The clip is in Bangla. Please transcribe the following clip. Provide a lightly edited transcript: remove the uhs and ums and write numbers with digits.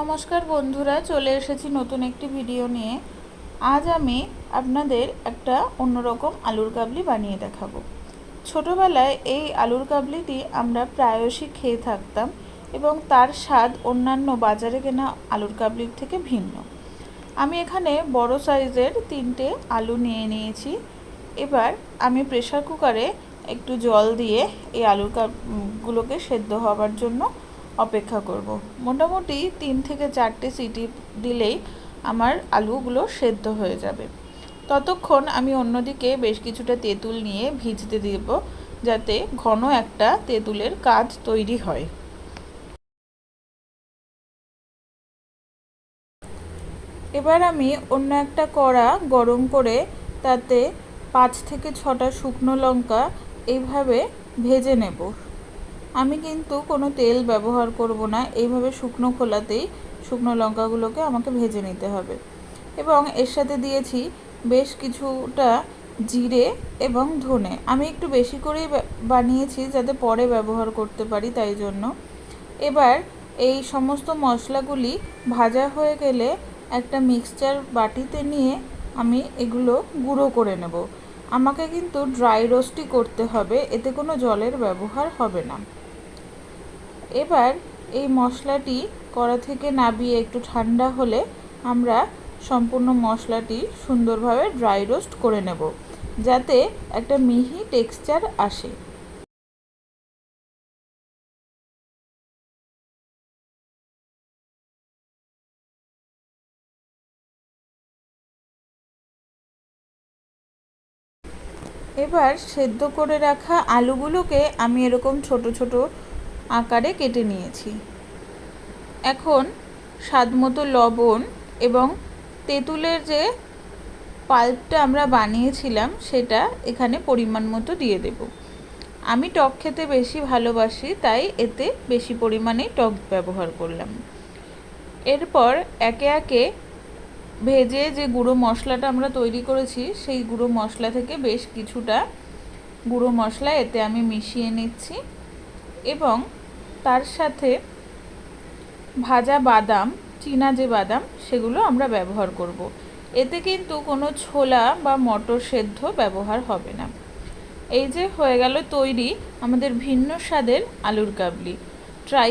নমস্কার বন্ধুরা, চলে এসেছি নতুন একটি ভিডিও নিয়ে। আজ আমি আপনাদের একটা অন্যরকম আলুর কাবলি বানিয়ে দেখাবো। ছোটোবেলায় এই আলুর কাবলিটি আমরা প্রায়শই খেয়ে থাকতাম এবং তার স্বাদ অন্যান্য বাজারে কেনা আলুর কাবলির থেকে ভিন্ন। আমি এখানে বড় সাইজের 3টে আলু নিয়ে নিয়েছি। এবার আমি প্রেসার কুকারে একটু জল দিয়ে এই আলুর কাপগুলোকে সেদ্ধ হওয়ার জন্য অপেক্ষা করব। মোটামুটি 3 থেকে 4টে সিটি দিলেই আমার আলুগুলো সেদ্ধ হয়ে যাবে। ততক্ষণ আমি অন্যদিকে বেশ কিছুটা তেঁতুল নিয়ে ভিজতে দেব, যাতে ঘন একটা তেঁতুলের কাজ তৈরি হয়। এবার আমি অন্য একটা কড়া গরম করে তাতে 5 থেকে 6টা শুকনো লঙ্কা এইভাবে ভেজে নেব। আমি কিন্তু কোনো তেল ব্যবহার করব না, এইভাবে শুকনো খোলাতেই শুকনো লঙ্কাগুলোকে আমাকে ভেজে নিতে হবে। এবং এর সাথে দিয়েছি বেশ কিছুটা জিরে এবং ধনে। আমি একটু বেশি করেই বানিয়েছি যাতে পরে ব্যবহার করতে পারি, তাই জন্য। এবার এই সমস্ত মশলাগুলি ভাজা হয়ে গেলে একটা মিক্সচার বাটিতে নিয়ে আমি এগুলো গুঁড়ো করে নেব। আমাকে কিন্তু ড্রাই রোস্টই করতে হবে, এতে কোনো জলের ব্যবহার হবে না। এবার এই মশলাটি কড়া থেকে নামিয়ে একটু ঠান্ডা হলে আমরা সম্পূর্ণ মশলাটি সুন্দরভাবে ড্রাই রোস্ট করে নেব, যাতে একটা মিহি টেক্সচার আসে। এবার সেদ্ধ করে রাখা আলুগুলোকে আমি এরকম ছোট ছোট আকারে কেটে নিয়েছি। এখন স্বাদমতো লবণ এবং তেঁতুলের যে পাল্পটা আমরা বানিয়েছিলাম সেটা এখানে পরিমাণ মতো দিয়ে দেব। আমি টক খেতে বেশি ভালোবাসি, তাই এতে বেশি পরিমাণে টক ব্যবহার করলাম। এরপর একে একে ভেজে যে গুঁড়ো মশলাটা আমরা তৈরি করেছি সেই গুঁড়ো মশলা থেকে বেশ কিছুটা গুঁড়ো মশলা এতে আমি মিশিয়ে নিচ্ছি এবং তার সাথে ভাজা বাদাম, চীনা যে বাদাম, সেগুলো আমরা ব্যবহার করব। এতে কিন্তু কোনো ছোলা বা মটর সেদ্ধ ব্যবহার হবে না। এই যে হয়ে গেল তৈরি আমাদের ভিন্ন স্বাদের আলুর কাবলি। ট্রাই